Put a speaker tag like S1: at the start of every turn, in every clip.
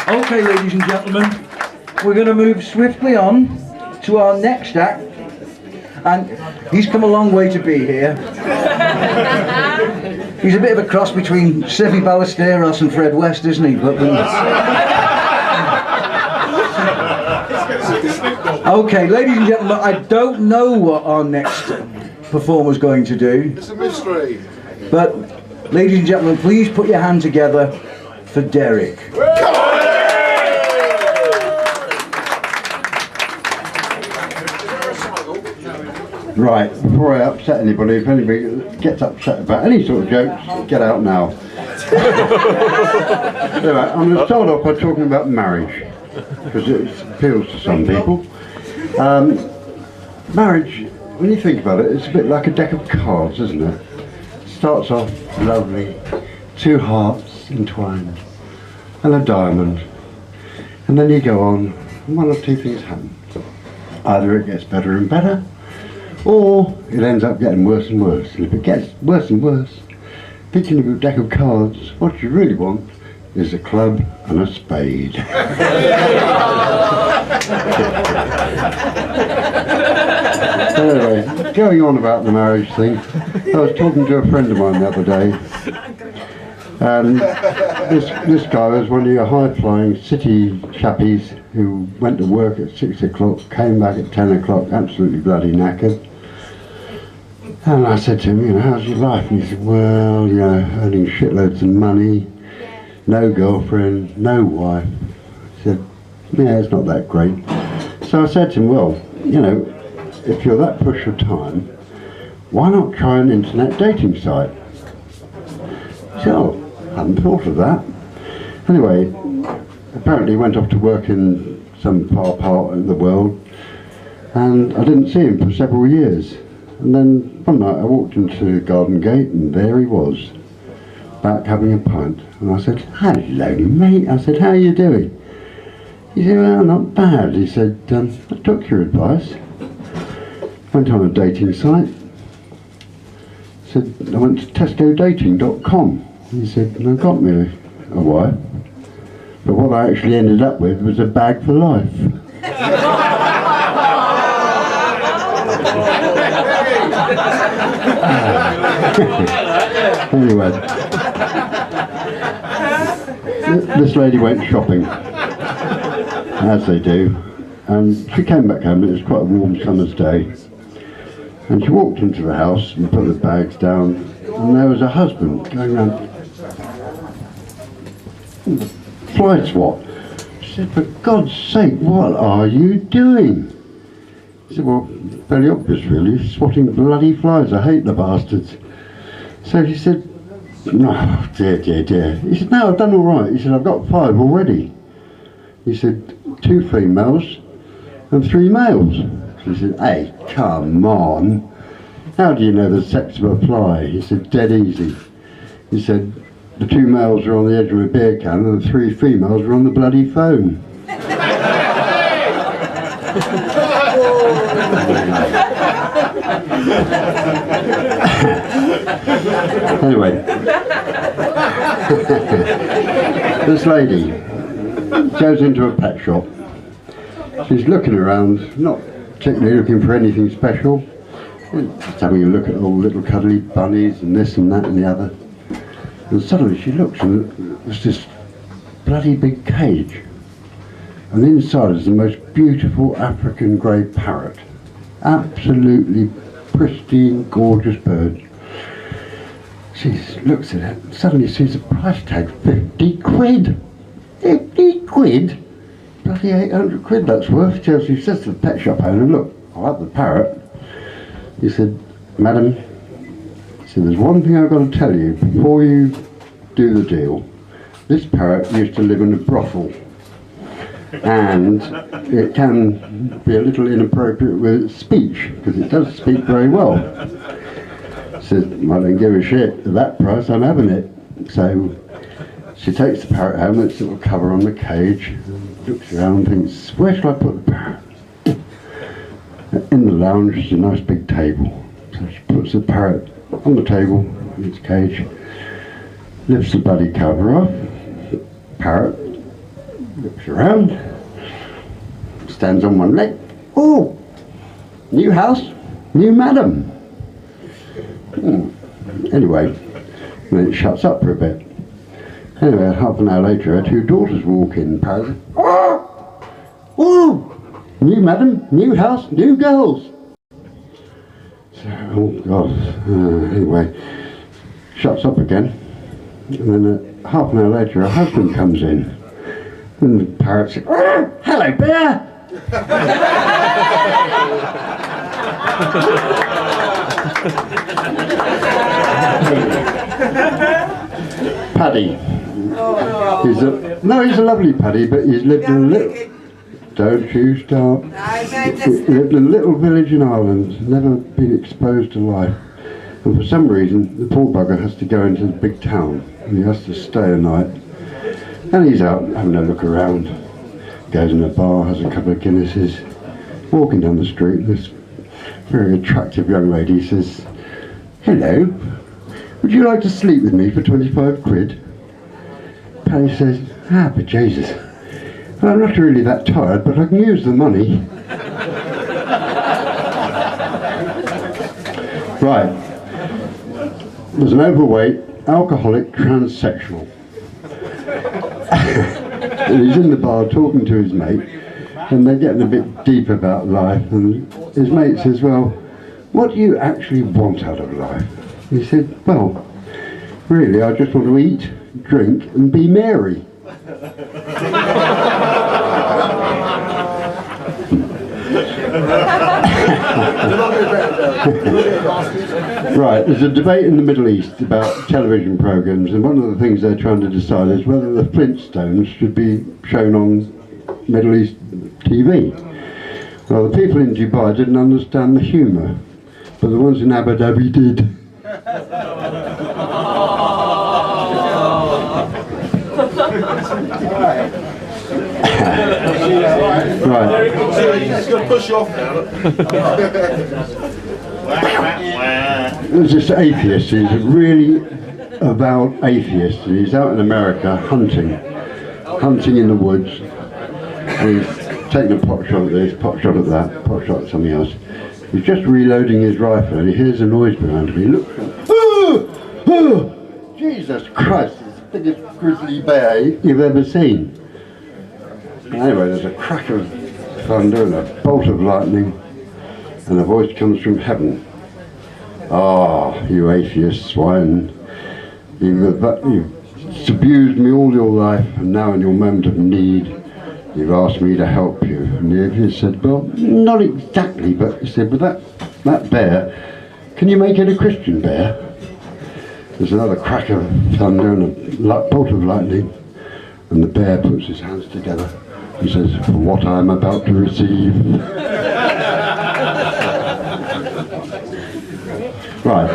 S1: Okay, ladies and gentlemen, we're going to move swiftly on to our next act, and he's come a long way to be here. He's a bit of a cross between Sevi Ballesteros and Fred West, isn't he? But okay, ladies and gentlemen, I don't know what our next performer's going to do.
S2: It's a mystery.
S1: But, ladies and gentlemen, please put your hand together for Derek.
S3: Right, before I upset anybody, if anybody gets upset about any sort of jokes, get out now. Anyway, I'm going to start off by talking about marriage, because it appeals to some people. Marriage, when you think about it, it's a bit like a deck of cards, isn't it? It starts off lovely, two hearts entwined, and a diamond. And then you go on, and one of two things happen. Either it gets better and better, or it ends up getting worse and worse. And if it gets worse and worse, thinking of a deck of cards, what you really want is a club and a spade. Anyway, going on about the marriage thing, I was talking to a friend of mine the other day, and this guy was one of your high-flying city chappies who went to work at 6 o'clock, came back at 10 o'clock, absolutely bloody knackered. And I said to him, you know, how's your life? And he said, well, you know, earning shitloads of money, no girlfriend, no wife. I said, yeah, it's not that great. So I said to him, well, you know, if you're that push for time, why not try an internet dating site? He said, oh, I hadn't thought of that. Anyway, apparently he went off to work in some far part of the world, and I didn't see him for several years. And then one night I walked into the garden gate, and there he was, back having a pint. And I said, hello mate, I said, how are you doing? He said, well, not bad. He said, I took your advice, went on a dating site. He said, I went to tescodating.com. He said, I got me a wife, but what I actually ended up with was a bag for life. Anyway, this lady went shopping, as they do, and she came back home. It was quite a warm summer's day, and she walked into the house and put the bags down, and there was a husband going around fly swat. She said, for God's sake, what are you doing? He said, well, very obvious really, swatting bloody flies, I hate the bastards. So he said, oh dear, dear, dear. He said, no, I've done all right. He said, I've got 5 already. He said, 2 females and 3 males. So he said, hey, come on. How do you know the sex of a fly? He said, dead easy. He said, the 2 males are on the edge of a beer can and the 3 females are on the bloody phone. Anyway, this lady goes into a pet shop. She's looking around, not particularly looking for anything special, just having a look at all the little cuddly bunnies and this and that and the other. And suddenly she looks and there's this bloody big cage. And inside is the most beautiful African grey parrot. Absolutely pristine, gorgeous bird. She looks at it and suddenly sees a price tag, 50 quid. 50 quid? Bloody 800 quid that's worth. She says to the pet shop owner, look, I like the parrot. He said, madam, he said, there's one thing I've got to tell you before you do the deal. This parrot used to live in a brothel, and it can be a little inappropriate with its speech, because it does speak very well. Says, I don't give a shit, at that price I'm having it. So she takes the parrot home, it's a little cover on the cage, looks around and thinks, where shall I put the parrot? In the lounge there's a nice big table. So she puts the parrot on the table, in its cage, lifts the bloody cover off, Parrot looks around, stands on one leg. Oh, new house, new madam. Anyway, then it shuts up for a bit. Anyway, half an hour later, her two daughters walk in. Parrot says, oh, new madam, new house, new girls. So, oh God. Anyway, shuts up again. And then half an hour later, her husband comes in. And the parrot says, oh, hello, bear. Paddy. He's a lovely Paddy, but he's lived in a little... Don't you stop. He lived in a little village in Ireland, never been exposed to life. And for some reason, the poor bugger has to go into the big town, and he has to stay a night. And he's out having a look around, goes in a bar, has a couple of Guinnesses, walking down the street, this very attractive young lady says, hello, would you like to sleep with me for 25 quid? Paddy says, but Jesus, well, I'm not really that tired, but I can use the money. Right, there's an overweight, alcoholic, transsexual. And he's in the bar talking to his mate, and they're getting a bit deep about life, and his mate says, well, what do you actually want out of life? He said, well, really, I just want to eat, drink, and be merry. Right, there's a debate in the Middle East about television programs, and one of the things they're trying to decide is whether the Flintstones should be shown on Middle East TV. Well, the people in Dubai didn't understand the humour, but the ones in Abu Dhabi did. Right.
S2: It's going to push you off now.
S3: There's this atheist, he's a really avowed atheist, and he's out in America hunting in the woods. And he's taking a pot shot at this, pot shot at that, pot shot at something else. He's just reloading his rifle and he hears a noise behind him. He looks and, oh, Jesus Christ, it's the biggest grizzly bear you've ever seen. Anyway, there's a crack of thunder and a bolt of lightning, and a voice comes from heaven. Ah, you atheist swine, you've abused me all your life, and now in your moment of need, you've asked me to help you. And the atheist said, well, not exactly, but he said, but that bear, can you make it a Christian bear? There's another crack of thunder and a bolt of lightning, and the bear puts his hands together. He says, for what I am about to receive. Right,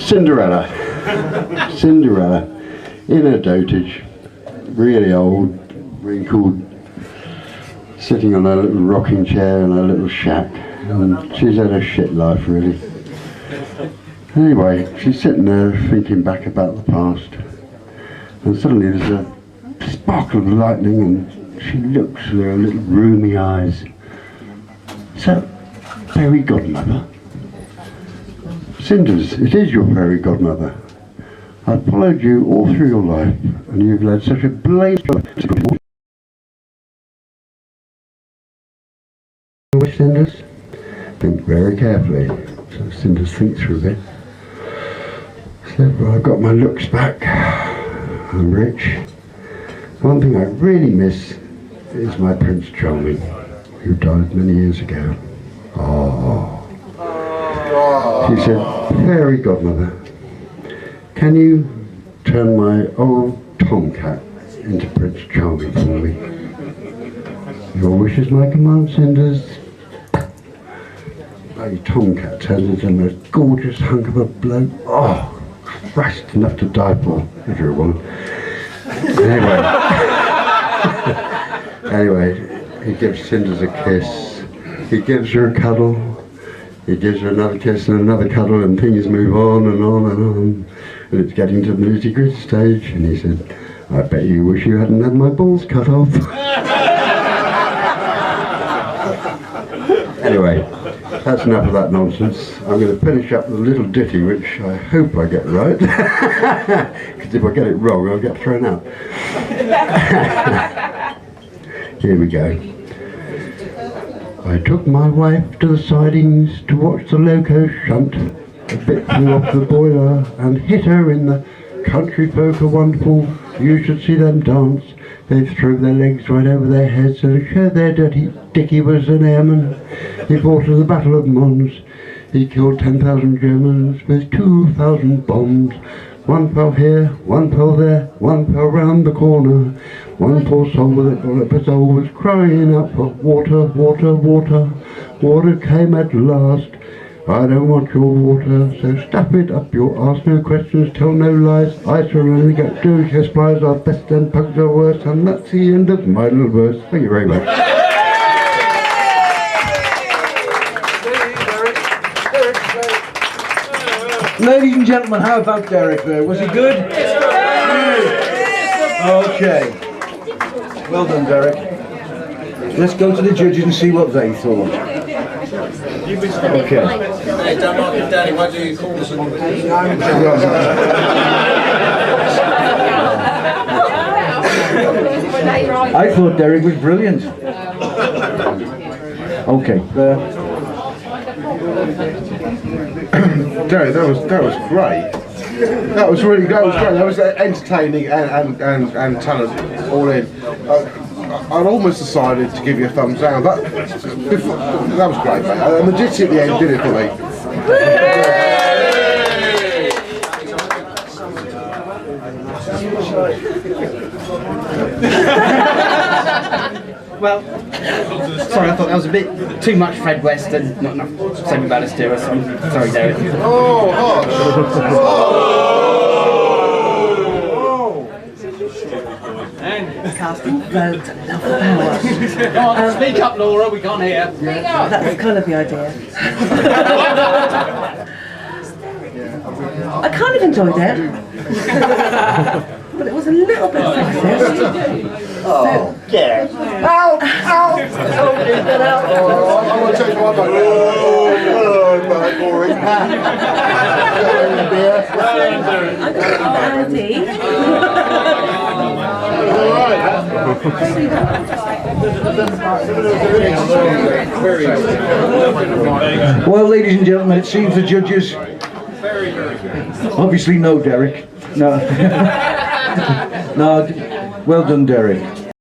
S3: Cinderella, in her dotage, really old, wrinkled, sitting on her little rocking chair in her little shack, and she's had a shit life really. Anyway, she's sitting there thinking back about the past, and suddenly there's a sparkle of lightning, and she looks with her little rheumy eyes. So, fairy godmother? Cinders, it is your fairy godmother. I've followed you all through your life, and you've led such a blazing life. Cinders? Think very carefully. So Cinders thinks for a bit. Said, well, I've got my looks back. I'm rich. One thing I really miss is my Prince Charming, who died many years ago. Oh. She said, fairy godmother, can you turn my old tomcat into Prince Charming for me? Your wish is my command, Cinders. Bloody tomcat turns into the most gorgeous hunk of a bloke. Oh, Christ, enough to die for, if you're a woman. Anyway, he gives Cinders a kiss. He gives her a cuddle. He gives her another kiss and another cuddle, and things move on and on and on. And it's getting to the nitty-gritty stage, and he said, I bet you wish you hadn't had my balls cut off. Anyway, that's enough of that nonsense. I'm going to finish up with a little ditty which I hope I get right. Because if I get it wrong I'll get thrown out. Here we go. I took my wife to the sidings to watch the loco shunt. A bit flew off the boiler and hit her in the. Country folk are wonderful, you should see them dance. They threw their legs right over their heads and showed their dirty Dickie was an airman. He fought at the Battle of Mons. He killed 10,000 Germans with 2,000 bombs. One fell here, one fell there, one fell round the corner. One poor soul with a bullet pistol was crying out for water, water, water. Water came at last. I don't want your water, so stuff it up your arse, no questions, tell no lies. I shall only get do, chest flies are best and pugs are worse, and that's the end of my little verse. Thank you very much.
S1: Ladies and gentlemen, how about Derek there? Was he good? Okay. Well done, Derek. Let's go to the judges and see what they thought. Okay.
S2: Hey, don't like your daddy, why do you call us?
S1: I thought Derek was brilliant. Okay.
S2: Derek, that was great. That was really great. That was entertaining and talent all in. I'd almost decided to give you a thumbs down. That was great, mate. And the ditty at the end did it for me.
S4: Well, sorry, I thought that was a bit too much Fred West and not enough Sammy Ballister. So I'm sorry, Derek.
S2: Oh,
S5: Casting votes and love the power.
S4: Speak up, Laura, we can't hear.
S5: That was kind of the idea. I kind of enjoyed it, but it was a little bit sexist.
S2: Oh, yeah. Ow! Ow! Get out! I want to take one back. Oh, boring.
S5: I got the
S1: Well, ladies and gentlemen, it seems the judges obviously no Derek. No. No, well done, Derek.